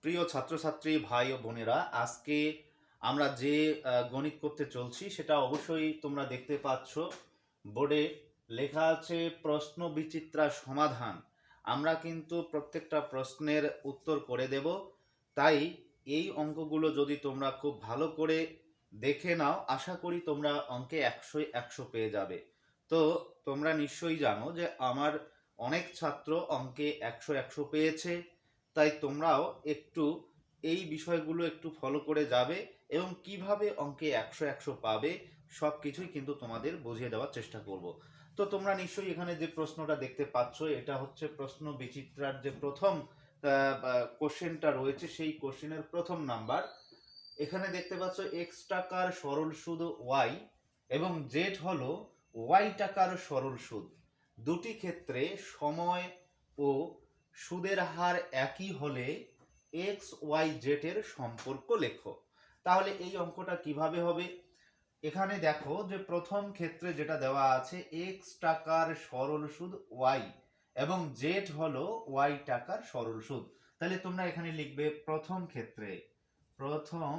প্রিয় ছাত্রছাত্রী ভাই ও বোনেরা, আজকে আমরা যে গণিত করতে চলছি সেটা অবশ্যই তোমরা দেখতে পাচ্ছ। বোর্ডে লেখা আছে প্রশ্ন বিচিত্রা সমাধান। আমরা কিন্তু প্রত্যেকটা প্রশ্নের উত্তর করে দেব। তাই এই অঙ্কগুলো যদি তোমরা খুব ভালো করে দেখে নাও, আশা করি তোমরা অঙ্কে 100 পেয়ে যাবে। তো তোমরা নিশ্চয়ই জানো যে আমার অনেক ছাত্র অঙ্কে 100 পেয়েছে। তাই তোমরাও একটু এই বিষয়গুলো একটু ফলো করে যাবে এবং কিভাবে অঙ্কে 100 পাবে সব কিছুই কিন্তু তোমাদের বুঝিয়ে দেওয়ার চেষ্টা করব। তো তোমরা নিশ্চয়ই এখানে যে প্রশ্নটা দেখতে পাচ্ছ, এটা হচ্ছে প্রশ্ন বিচিত্রার যে প্রথম কোশ্চেনটা রয়েছে, সেই কোশ্চেনের প্রথম নাম্বার। এখানে দেখতে পাচ্ছ এক্স টাকার সরল সুদ ওয়াই এবং জেড হলো ওয়াই টাকার সরল সুদ। দুটি ক্ষেত্রে সময় ও সুদের হার একই হলে এক্স ওয়াই জেড এর সম্পর্ক লেখো। তাহলে এই অঙ্কটা কিভাবে হবে? এখানে দেখো যে প্রথম ক্ষেত্রে যেটা দেওয়া আছে এক্স টাকার সরল সুদ ওয়াই এবং জেড হলো ওয়াই টাকার সরল সুদ। তাহলে তোমরা এখানে লিখবে প্রথম ক্ষেত্রে, প্রথম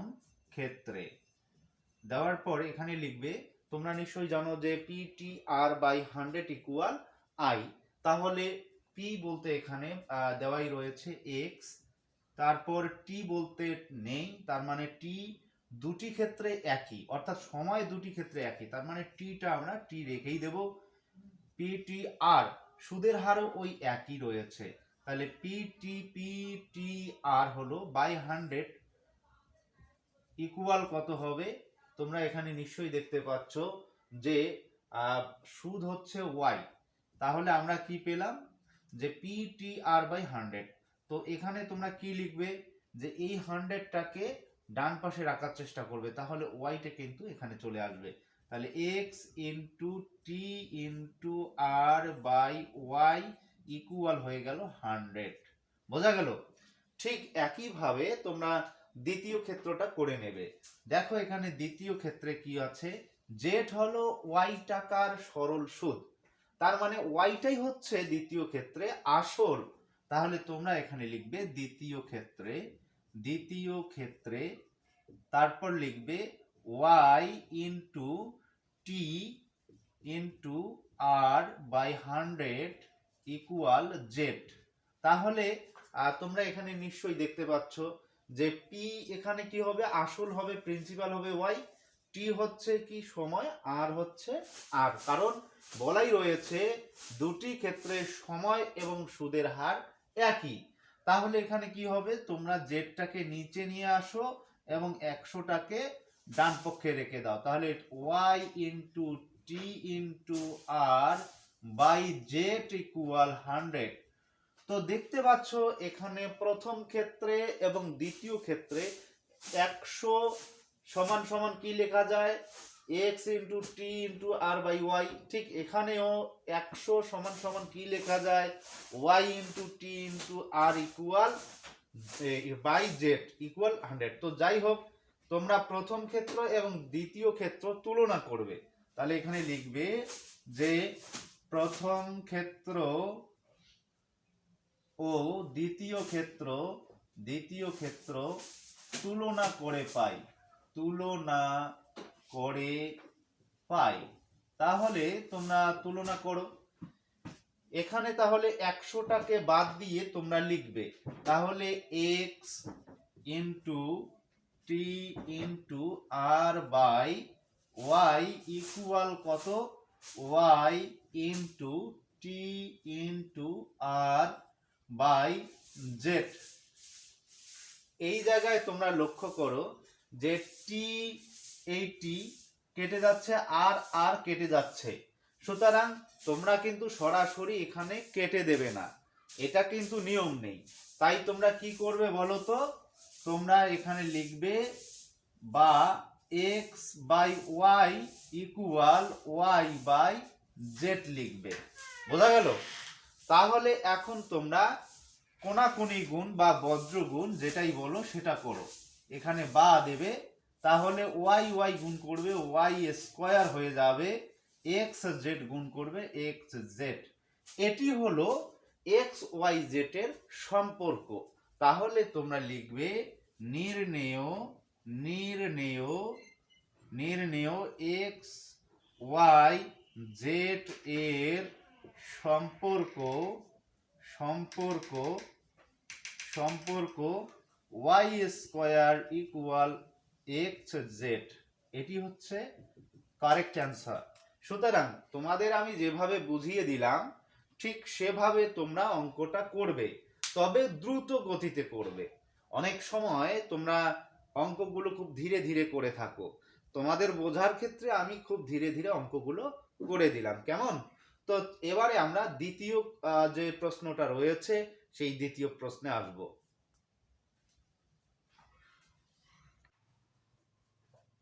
ক্ষেত্রে দেওয়ার পরে এখানে লিখবে, তোমরা নিশ্চয়ই জানো যে P T R by 100 equal I. তাহলে পি বলতে এখানে দেওয়াই রয়েছে এক্স, তারপর টি বলতে নেই, তার মানে টি দুটি ক্ষেত্রে একই, অর্থাৎ সময় দুটি ক্ষেত্রে একই, তার মানে টিটা আমরা টি রেখেই দেব। পি টি আর সুদের হারও ওই একই রয়েছে, তাহলে পি টি আর হলো বাই 100 ইকুয়াল কত হবে? তোমরা এখানে নিশ্চয়ই দেখতে পাচ্ছ যে সুদ হচ্ছে ওয়াই। তাহলে আমরা কি পেলাম যে পি টি আর বাই 100। তো এখানে তোমরা কি লিখবে যে এই 100টাকে ডান পাশে রাখার চেষ্টা করবে, তাহলে ওয়াইটা কিন্তু এখানে চলে আসবে। তাহলে X into T into R by Y equal হয়ে গেল 100। বোঝা গেল? ঠিক একইভাবে তোমরা দ্বিতীয় ক্ষেত্রটা করে নেবে। দেখো এখানে দ্বিতীয় ক্ষেত্রে কি আছে, জেড হলো ওয়াই টাকার সরল সুদ, তার মানে ওয়াইটাই হচ্ছে দ্বিতীয় ক্ষেত্রে আসল। তাহলে তোমরা এখানে লিখবে দ্বিতীয় ক্ষেত্রে, দ্বিতীয় ক্ষেত্রে, তারপর লিখবে Y into T into R by 100 equal Z. তাহলে তোমরা এখানে নিশ্চয়ই দেখতে পাচ্ছ যে পি এখানে কি হবে, আসল হবে, প্রিন্সিপাল হবে ওয়াই, টি হচ্ছে কি সময়, আর হচ্ছে আর, কারণ বলাই রয়েছে দুটি ক্ষেত্রে সময় এবং সুদের হার একই। তাহলে এখানে কি হবে, তোমরা জেডটাকে নিচে নিয়ে আসো এবং 100টাকে ডান পক্ষে রেখে দাও, তাহলে Y into T into R by Z equal 100। তো দেখতে পাচ্ছ এখানে প্রথম ক্ষেত্রে এবং দ্বিতীয় ক্ষেত্রে 100 সমান সমান কি লেখা যায়, X into T into R by Y. ঠিক এখানেও 100 সমান সমান কি লেখা যায়, Y into T into R equal by Z equal 100। তো যাই হোক, তোমরা প্রথম ক্ষেত্র এবং দ্বিতীয় ক্ষেত্র তুলনা করবে। তাহলে এখানে লিখবে যে প্রথম ক্ষেত্র ও দ্বিতীয় ক্ষেত্র, দ্বিতীয় ক্ষেত্র তুলনা করে পাই, তুলনা করে পাই। তাহলে তোমরা তুলনা করো। এখানে তাহলে 100টাকে বাদ দিয়ে তোমরা লিখবে, তাহলে x into T into R by Y equal কত, Y into T into R by Z. এই জায়গায় তোমরা লক্ষ্য করো যে টি, এই টি কেটে যাচ্ছে, আর আর কেটে যাচ্ছে, সুতরাং তোমরা কিন্তু সরাসরি এখানে কেটে দেবে না, এটা কিন্তু নিয়ম নেই। তাই তোমরা কি করবে বলো তো, তোমরা এখানে লিখবে বা X by Y equal Y by Z লিখবে। বোঝা গেল? তাহলে এখন তোমরা কোনাকুনি গুণ বা বজ্র গুণ যেটাই বলো সেটা করো। এখানে বা দেবে, তাহলে ওয়াই ওয়াই গুণ করবে ওয়াই স্কয়ার হয়ে যাবে, এক্স জেড গুণ করবে এক্স জেড। এটি হলো এক্স ওয়াই জেড এর সম্পর্ক। তাহলে তোমরা লিখবে নির্ণেয় এক্স ওয়াই জেড এর সম্পর্ক Y square equal X Z. এটি হচ্ছে কারেক্ট অ্যান্সার। সুতরাং তোমাদের আমি যেভাবে বুঝিয়ে দিলাম ঠিক সেভাবে তোমরা অঙ্কটা করবে, তবে দ্রুত গতিতে করবে। অনেক সময় তোমরা অঙ্কগুলো খুব ধীরে ধীরে করে থাকো, তোমাদের বোঝার ক্ষেত্রে আমি খুব ধীরে ধীরে অঙ্কগুলো করে দিলাম। কেমন? তো এবারে আমরা দ্বিতীয় যে প্রশ্নটা রয়েছে সেই দ্বিতীয় প্রশ্নে আসব।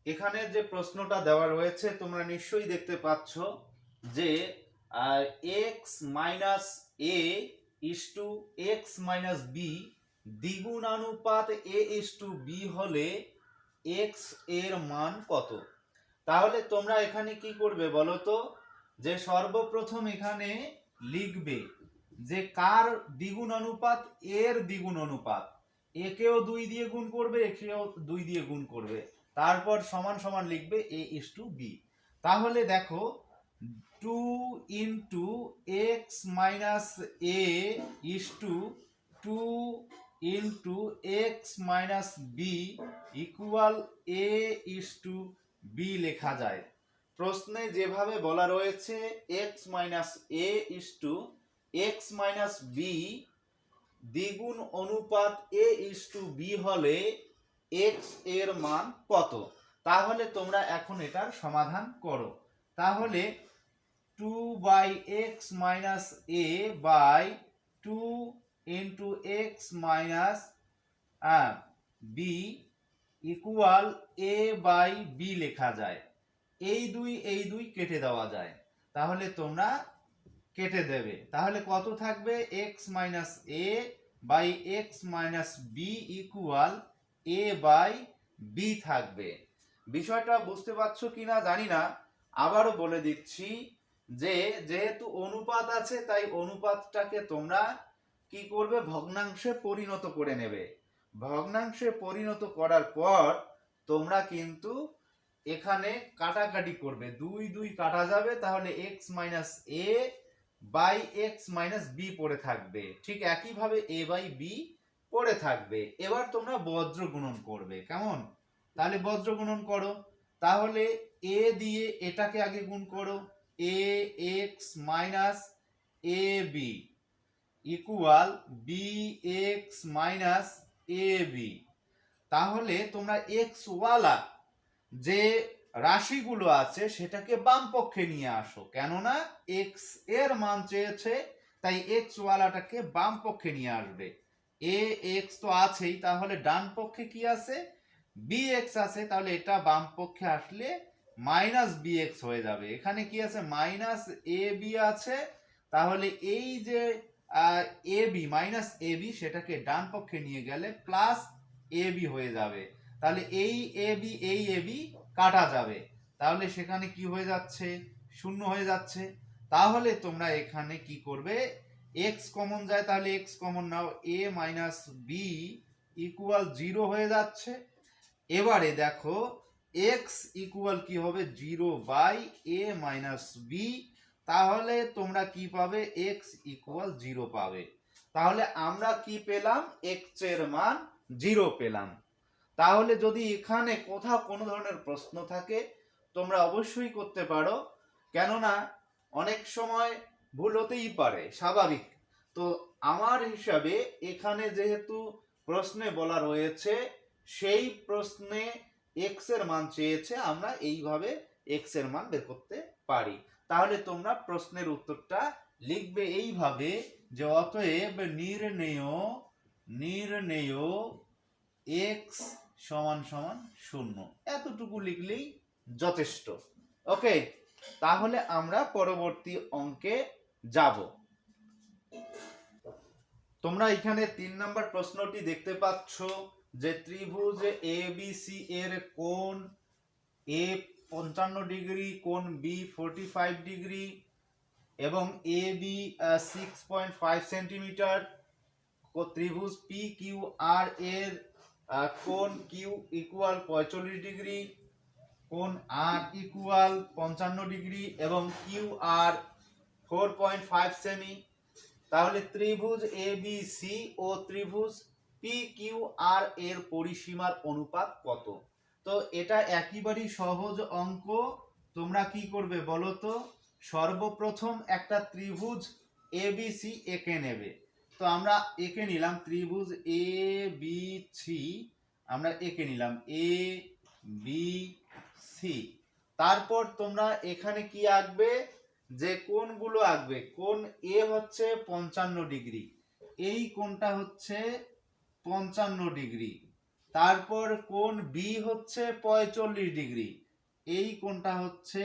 এখানে যে প্রশ্নটা দেওয়া রয়েছে তোমরা নিশ্চয়ই দেখতে পাচ্ছ যে x minus A is to x minus B দ্বিগুণানুপাত A is to B হলে এক্স এর মান কত? তাহলে তোমরা এখানে কি করবে বলো তো, যে সর্বপ্রথম এখানে লিখবে যে কার দ্বিগুণ অনুপাত, এর দ্বিগুণ অনুপাত। একেও 2 দিয়ে গুণ করবে, একেও 2 দিয়ে গুণ করবে, তারপর সমান সমান লিখবে এ ইস টু বি। তাহলে দেখো 2 into x minus A is to 2 into x minus B equal A is to B লেখা যায়। প্রশ্নে যেভাবে বলা রয়েছে x minus A is to x minus B দ্বিগুণ অনুপাত এ ইস টু বি হলে এক্স এর মান কত? তাহলে তোমরা এখন এটার সমাধান করো। তাহলে 2 by X minus A by 2 into x minus B equal A by B লেখা যায়। এই দুই কেটে দেওয়া যায়, তাহলে তোমরা কেটে দেবে। তাহলে কত থাকবে? X minus A by X minus B equal A by B থাকবে। বিষয়টা বুঝতে পারছো কিনা জানি না, আবারও বলে দিচ্ছি যে যেহেতু অনুপাত আছে তাই অনুপাতটাকে তোমরা কি করবে? ভগ্নাংশে পরিণত করে নেবে। ভগ্নাংশে পরিণত করার পর তোমরা কিন্তু এখানে কাটাকাটি করবে, 2 কাটা যাবে, তাহলে X minus A by X minus B পড়ে থাকবে। ঠিক একইভাবে এ বাই বি পড়ে থাকবে। এবার তোমরা বজ্র গুণন করবে। কেমন? তাহলে বজ্র গুণন করো। তাহলে এ দিয়ে এটাকে আগে গুণ করো, A x minus A B equal B x minus A B. তাহলে তোমরা এক্স ওয়ালা যে রাশিগুলো আছে সেটাকে বাম পক্ষে নিয়ে আসো, কেননা এক্স এর মান চেয়েছে, তাই এক্স ওয়ালাটাকে বাম পক্ষে নিয়ে আসবে। এ এক্স তো আছেই, তাহলে ডান পক্ষে কি আছে? বি এক্স আছে, তাহলে এটা বাম পক্ষে আসলে মাইনাস বি এক্স হয়ে যাবে। এখানে কি আছে? মাইনাস এ বি আছে, তাহলে এই যে A B minus A B সেটাকে ডান পক্ষে নিয়ে গেলে প্লাস এ বি হয়ে যাবে। তাহলে এই এ বি কাটা যাবে, তাহলে সেখানে কি হয়ে যাচ্ছে? শূন্য হয়ে যাচ্ছে। তাহলে তোমরা এখানে কি করবে? এক্স কমন যায়, তাহলে এক্স কমন নাও, এ মাইনাস বি ইকুয়াল 0 হয়ে যাচ্ছে। এবারে দেখো এক্স ইকুয়াল কি হবে? 0 বাই এ মাইনাস বি। তাহলে তোমরা কি পাবে? এক্স ইকুয়াল 0 পাবে। তাহলে আমরা কি পেলাম? এক্স এর মান 0 পেলাম। তাহলে যদি এখানে কোথাও কোনো ধরনের প্রশ্ন থাকে তোমরা অবশ্যই করতে পারো, কেননা অনেক সময় ভুল হতেই পারে, স্বাভাবিক। তো আমার হিসাবে এখানে যেহেতু প্রশ্নে বলা রয়েছে সেই প্রশ্নে এক্স এর মান চেয়েছে, আমরা এইভাবে এক্স এর মান বের করতে পারি। তাহলে তোমরা প্রশ্নের উত্তরটা লিখবে এইভাবে যে অতএব নির্ণেয় এক্স সমান সমান 0। এতটুকু লিখলেই যথেষ্ট। ওকে, তাহলে আমরা পরবর্তী অঙ্কে যাব। তোমরা এখানে 3 নম্বর প্রশ্নটি দেখতে পাচ্ছ যে ত্রিভুজ এবিসি এর কোণ এ 55 ডিগ্রি, কোণ বি 45 ডিগ্রি এবং এ বি 6.5 সেন্টিমিটার, ত্রিভুজ পি কিউ আর এর কোণ কিউ ইকুয়াল 45 ডিগ্রি, কোণ আর ইকুয়াল 55 ডিগ্রি এবং কিউ আর 4.5 সেমি। তাহলে ত্রিভুজ এ বি সি ও ত্রিভুজ পি কিউ আর এর পরিসীমার অনুপাত কত? তো এটা একেবারেই সহজ অঙ্ক। তোমরা কি করবে বলো তো? সর্বপ্রথম একটা ত্রিভুজ এ বি সি এঁকে নেবে। তো আমরা এঁকে নিলাম ত্রিভুজ এ বি সি, আমরা এঁকে নিলাম এ বি সি। তারপর তোমরা এখানে কি আঁকবে? যে কোণগুলো আঁকবে, কোণ এ হচ্ছে 55 ডিগ্রি, এই কোণটা হচ্ছে 55 ডিগ্রি। তারপর কোণ বি হচ্ছে 45 ডিগ্রি, এই কোণটা হচ্ছে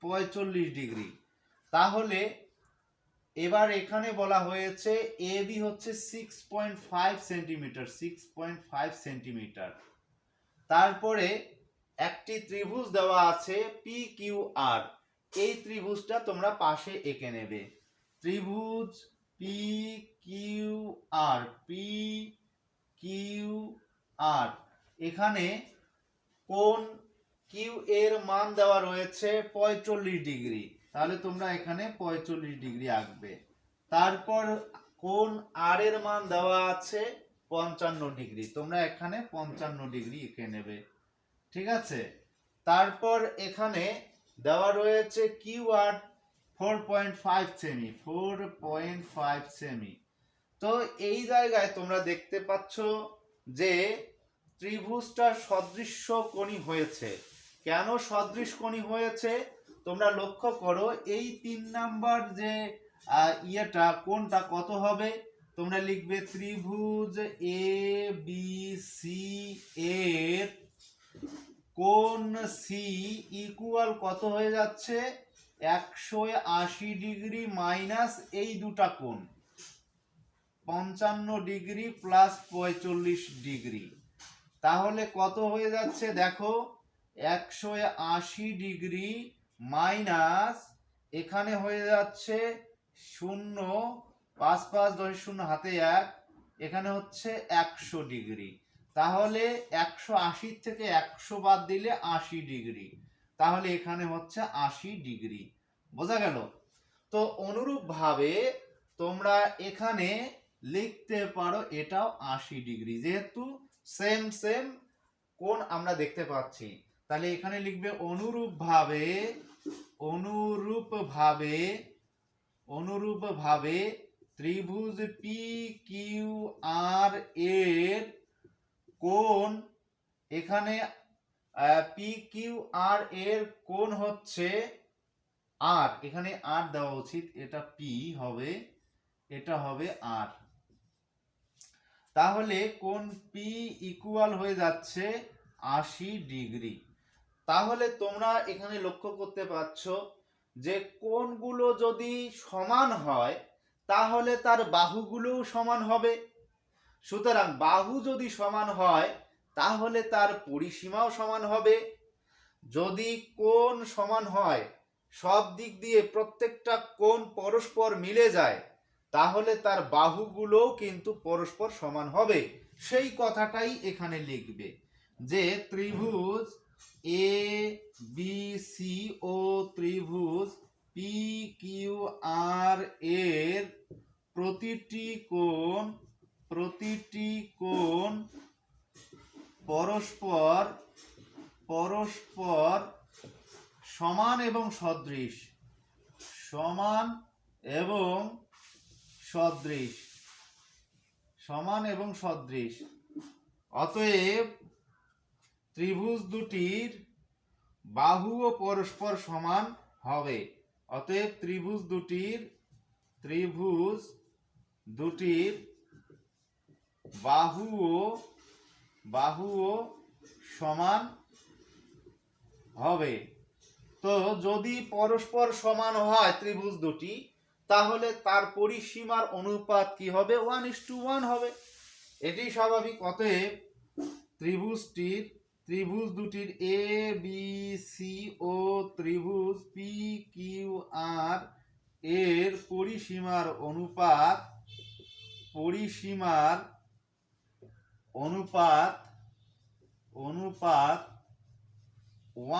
45 ডিগ্রি। তাহলে এবার এখানে বলা হয়েছে এ বি হচ্ছে 6.5 সেন্টিমিটার, 6.5 সেন্টিমিটার। তারপরে একটি ত্রিভুজ দেওয়া আছে পি কিউ আর, এই ত্রিভুজটা তোমরা পাশে এঁকে নেবে। ত্রিভুজ P Q R, P Q R, এখানে কোণ কিউ এর মান দেওয়া রয়েছে 45 ডিগ্রি, তাহলে তোমরা এখানে 45 ডিগ্রি আঁকবে। তারপর কোণ আর এর মান দেওয়া আছে 55 ডিগ্রি, তোমরা এখানে 55 ডিগ্রি এঁকে নেবে। ঠিক আছে? তারপর এখানে দেওয়া রয়েছে কিউ আর 4.5 সেমি, 4.5 সেমি। তো এই জায়গায় তোমরা দেখতে পাচ্ছ যে ত্রিভুজটা সদৃশ্যকোণী হয়েছে। কেন সদৃশকোণী হয়েছে তোমরা লক্ষ্য করো। এই 3 নাম্বার যে কোণটা কত হবে? তোমরা লিখবে ত্রিভুজ এ বি সি এর কোণ সি ইকুয়াল কত হয়ে যাচ্ছে? 180 ডিগ্রি মাইনাস এই দুটা কোণ, 55 ডিগ্রি প্লাস 45 ডিগ্রি। তাহলে কত হয়ে যাচ্ছে দেখো? 180 ডিগ্রি মাইনাস এখানে হয়ে যাচ্ছে 0, 5 5 10 0 হাতে 1, এখানে হচ্ছে 100 ডিগ্রি। তাহলে 180 থেকে 100 বাদ দিলে 80 ডিগ্রি, তাহলে এখানে হচ্ছে 80 ডিগ্রি। বোঝা গেল? তো অনুরূপ ভাবে তোমরা এখানে লিখতে পারো এটাও 80 ডিগ্রি, যেহেতু সেম সেম কোণ আমরা দেখতে পাচ্ছি। তাহলে এখানে লিখবে অনুরূপভাবে ত্রিভুজ পি কিউ আর এর কোণ, এখানে পি কিউ আর এর কোণ হচ্ছে আর, এখানে আর দেওয়া উচিত, এটা পি হবে, এটা হবে আর। তাহলে কোণ পি ইকুয়াল হয়ে যাচ্ছে 80 ডিগ্রি। তাহলে তোমরা এখানে লক্ষ্য করতে পারছো যে কোণগুলো যদি সমান হয় তাহলে তার বাহুগুলোও সমান হবে। সুতরাং বাহু যদি সমান হয় তাহলে তার পরিসীমাও সমান হবে। যদি কোণ সমান হয়, সব দিক দিয়ে প্রত্যেকটা কোণ পরস্পর মিলে যায়, তাহলে তার বাহুগুলোও কিন্তু পরস্পর সমান হবে। সেই কথাটাই এখানে লিখবে যে ত্রিভুজ এ বি সি ও ত্রিভুজ পি কিউ আর এর প্রতিটি কোণ পরস্পর সমান এবং সদৃশ। অতএব ত্রিভুজ দুটির বাহুও পরস্পর সমান হবে। অতএব ত্রিভুজ দুটির বাহুও সমান হবে। তো যদি পরস্পর সমান হয় ত্রিভুজ দুটি, তাহলে তার পরিসীমার অনুপাত কি হবে? 1:1 হবে। এটি স্বাভাবিক। অতএব ত্রিভুজ দুটির এ বি সি ও ত্রিভুজ পি কিউ আর এর পরিসীমার অনুপাত পরিসীমার অনুপাত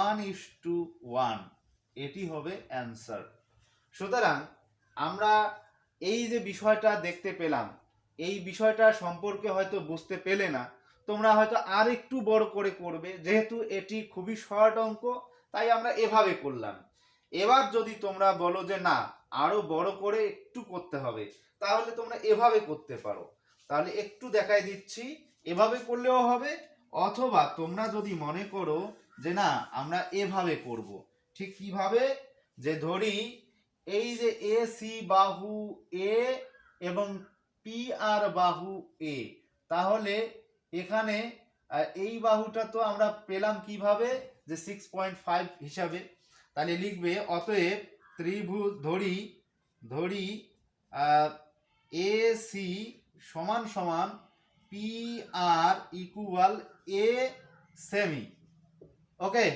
1:1, এটি হবে অ্যান্সার। সুতরাং আমরা এই যে বিষয়টা দেখতে পেলাম, এই বিষয়টা সম্পর্কে হয়তো বুঝতে পেলে না, তোমরা হয়তো আর একটু বড় করে করবে, যেহেতু এটি খুবই শর্ট অঙ্ক তাই আমরা এভাবে করলাম। এবার যদি তোমরা বলো যে না আরো বড় করে একটু করতে হবে, তাহলে তোমরা এভাবে করতে পারো। তাহলে একটু দেখাই দিচ্ছি, এভাবে করলেও হবে, অথবা তোমরা যদি মনে করো যে না আমরা এভাবে করব। ঠিক কিভাবে? যে ধরি এই যে এ সি বাহু এ এবং পি আর বাহু এ, তাহলে এখানে এই বাহুটা তো আমরা পেলাম কিভাবে, যে 6.5 হিসাবে। তাহলে লিখবে অতএব ত্রিভুজ ধরি এ সি সমান সমান পি আর ইকুয়াল এ সেমি। ওকে,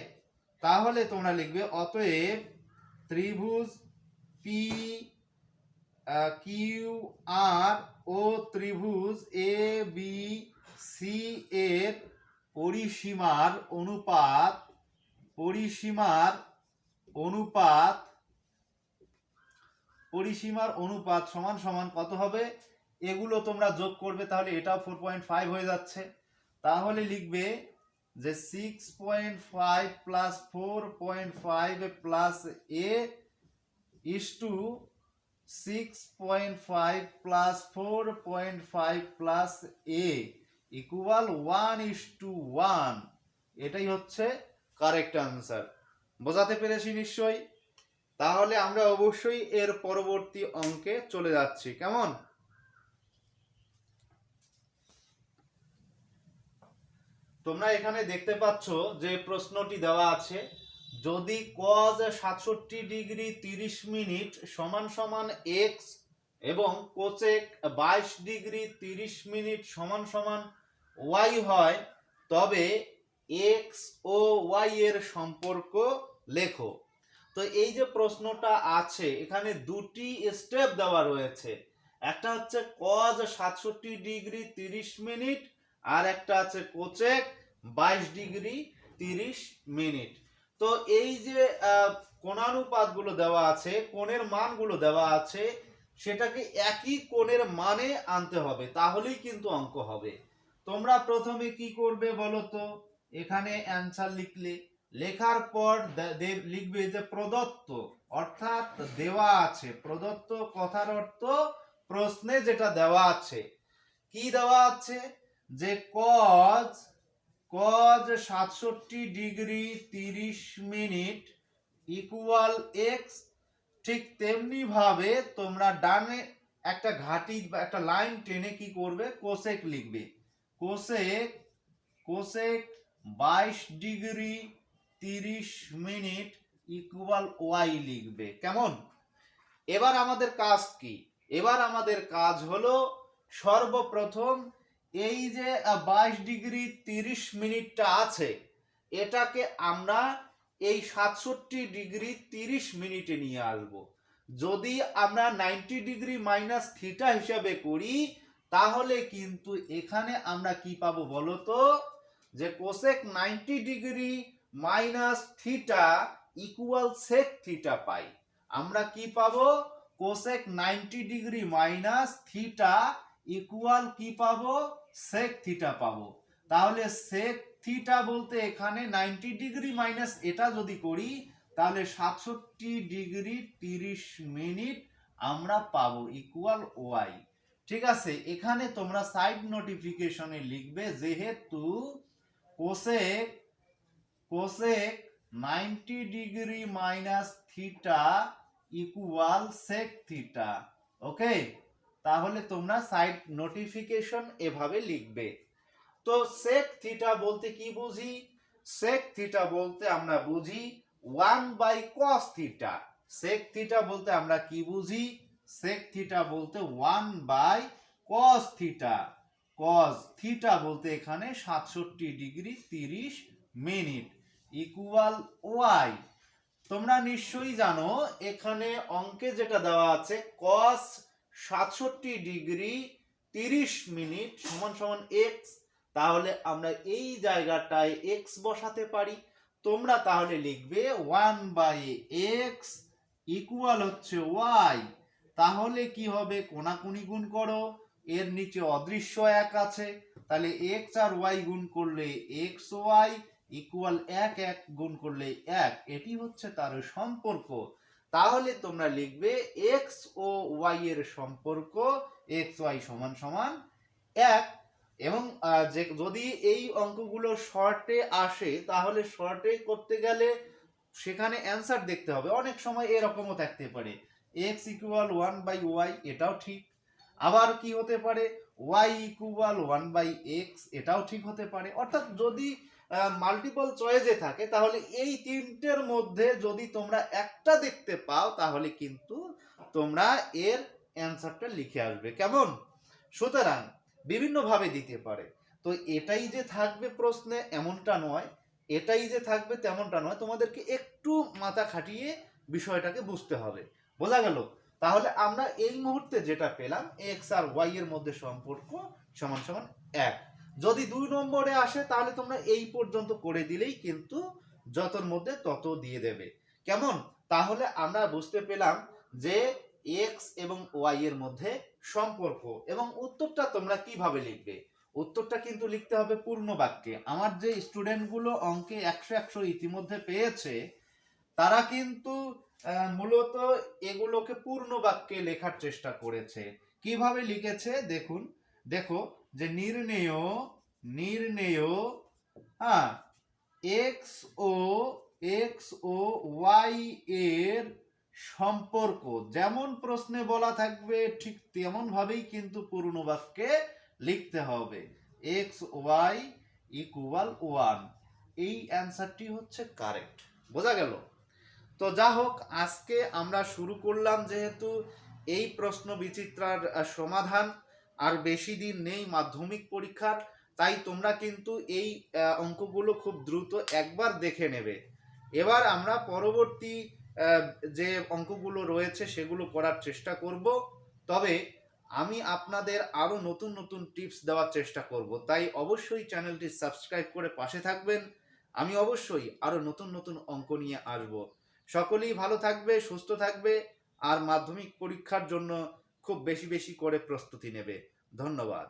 তাহলে তোমরা লিখবে অতএব ত্রিভুজ পি কিউ আর ও ত্রিভুজ এ বি সি এর পরিসীমার অনুপাত সমান সমান কত হবে, এগুলো তোমরা যোগ করবে, তাহলে এটাও 4.5 হয়ে যাচ্ছে। তাহলে লিখবে যে 6.5 plus 4.5 plus A is two 6.5 plus 4.5 plus A equal 1:1। এটাই হচ্ছে কারেক্ট আনসার। বোঝাতে পেরেছি নিশ্চয়ই? তাহলে আমরা অবশ্যই এর পরবর্তী অঙ্কে চলে যাচ্ছি। কেমন? তোমরা এখানে দেখতে পাচ্ছ যে প্রশ্নটি দেওয়া আছে, যদি cos 67 ডিগ্রি 30 মিনিট সমান সমান x এবং cosec 22 ডিগ্রি 30 মিনিট সমান সমান y হয়, তবে x ও y এর সম্পর্ক লেখো। তো এই যে প্রশ্নটা আছে, এখানে দুটি স্টেপ দেওয়া রয়েছে, একটা হচ্ছে cos 67 ডিগ্রি 30 মিনিট আর একটা আছে cosec 22 ডিগ্রি 30 মিনিট। তো এই যে কোণানুপাতগুলো দেওয়া আছে, কোণের মানগুলো দেওয়া আছে, সেটাকে একই কোণের মানে আনতে হবে, তাহলেই কিন্তু অঙ্ক হবে। তোমরা প্রথমে কি করবে বলো তো? এখানে অ্যান্সার লিখলে, লেখার পর লিখবে যে প্রদত্ত, অর্থাৎ দেওয়া আছে। প্রদত্ত কথার অর্থ প্রশ্নে যেটা দেওয়া আছে। কি দেওয়া আছে? যে cos 67 degree 30 minute equal x। ঠিক তেমনি ভাবে তোমরা ডানে একটা ঘাটি বা একটা লাইন টেনে কি করবে, কোসেক লিখবে। Cosec 22 degree 30 minute equal y লিখবে। কেমন? এবার আমাদের কাজ কি? এবার আমাদের কাজ হলো সর্বপ্রথম এই যে 22 ডিগ্রি 30 মিনিটটা আছে, এটাকে আমরা এই 67 ডিগ্রি 30 মিনিটে নিয়ে আসব। যদি আমরা 90 ডিগ্রি মাইনাস থিটা হিসাবে করি, তাহলে কিন্তু এখানে আমরা কি পাবো বলো তো? যে cosec 90 degree minus theta equal sec theta পাই। আমরা কি পাবো? Cosec 90 degree minus theta equal কি পাবো? সেক থিটা পাবো। তাহলে সেক থিটা বলতে এখানে 90 ডিগ্রি মাইনাস এটা যদি করি, তাহলে 67 ডিগ্রি 30 মিনিট আমরা পাবো ইকুয়াল ওয়াই। ঠিক আছে, এখানে তোমরা সাইড নোটিফিকেশনে লিখবে যেহেতু cosec 90 degree minus theta equal sec theta. Okay, তাহলে তোমরা সাইড নোটিফিকেশন এভাবে লিখবে। তো সেক থিটা বলতে কি বুঝি? সেক থিটা বলতে আমরা বুঝি 1/cos থিটা। সেক থিটা বলতে আমরা কি বুঝি? সেক থিটা বলতে 1/cos থিটা। cos থিটা বলতে এখানে 67 ডিগ্রি 30 মিনিট ইকুয়াল ওয়াই। তোমরা নিশ্চয়ই জানো এখানে অঙ্কে যেটা দেওয়া আছে cos 67 ডিগ্রি 30 মিনিট সমান সমান x, তাহলে আমরা এই জায়গাটায় x বসাতে পারি। তোমরা তাহলে লিখবে 1/x ইকুয়াল হচ্ছে y। তাহলে কি হবে, কোনাকুনি গুণ করো, এর নিচে অদৃশ্য 1 আছে, তাহলে x আর y গুণ করলে xy ইকুয়াল 1, 1 গুণ করলে 1, এটি হচ্ছে তার সম্পর্ক। তাহলে তোমরা লিখবে x ও y এর সম্পর্ক xy সমান সমান 1। এবং যদি এই অঙ্কগুলো শর্টে আসে তাহলে শর্টে করতে গেলে সেখানে অ্যান্সার দেখতে হবে। অনেক সময় এরকমও থাকতে পারে x ইকুয়াল 1/y, এটাও ঠিক। আবার কি হতে পারে y ইকুয়াল 1/x, এটাও ঠিক হতে পারে। অর্থাৎ যদি মাল্টিপল চয়েসে থাকে তাহলে এই তিনটের মধ্যে যদি তোমরা একটা দেখতে পাও তাহলে কিন্তু তোমরা এর অ্যান্সারটা লিখে আসবে। কেমন? সুতরাং বিভিন্ন ভাবে দিতে পারে। তো এটাই যে থাকবে প্রশ্নে এমনটা নয়, এটাই যে থাকবে তেমনটা নয়, তোমাদেরকে একটু মাথা খাটিয়ে বিষয়টাকে বুঝতে হবে। বোঝা গেল? তাহলে আমরা এই মুহূর্তে যেটা পেলাম x আর y এর মধ্যে সম্পর্ক সমান সমান 1। যদি 2 নম্বরে আসে তাহলে তোমরা এই পর্যন্ত করে দিলেই কিন্তু যতর মধ্যে তত দিয়ে দেবে। কেমন? তাহলে আমরা বুঝতে পেলাম যে x এবং y এর মধ্যে সম্পর্ক। এবং উত্তরটা তোমরা কিভাবে লিখবে? উত্তরটা কিন্তু লিখতে হবে পূর্ণ বাক্যে। আমার যে স্টুডেন্টগুলো অঙ্কে 100 ইতিমধ্যে পেয়েছে তারা কিন্তু মূলত এগুলোকে পূর্ণ বাক্যে লেখার চেষ্টা করেছে। কিভাবে লিখেছে দেখুন, দেখো যে নির্ণেয় x ও y এর সম্পর্ক, যেমন প্রশ্নে বলা থাকবে ঠিক তেমন ভাবেই কিন্তু পূর্ণ বাক্যে লিখতে হবে। x y ইকুয়াল 1, এই অ্যান্সারটি হচ্ছে কারেক্ট। বোঝা গেল? তো যা হোক, আজকে আমরা শুরু করলাম যেহেতু এই প্রশ্ন বিচিত্রার সমাধান। আর বেশি দিন নেই মাধ্যমিক পরীক্ষার, তাই তোমরা কিন্তু এই অঙ্কগুলো খুব দ্রুত একবার দেখে নেবে। এবার আমরা পরবর্তী যে অঙ্কগুলো রয়েছে সেগুলো করার চেষ্টা করব। তবে আমি আপনাদের আরো নতুন নতুন টিপস দেওয়ার চেষ্টা করব, তাই অবশ্যই চ্যানেলটি সাবস্ক্রাইব করে পাশে থাকবেন। আমি অবশ্যই আরো নতুন নতুন অঙ্ক নিয়ে আসব। সকলেই ভালো থাকবে, সুস্থ থাকবে, আর মাধ্যমিক পরীক্ষার জন্য খুব বেশি বেশি করে প্রস্তুতি নেবে। ধন্যবাদ।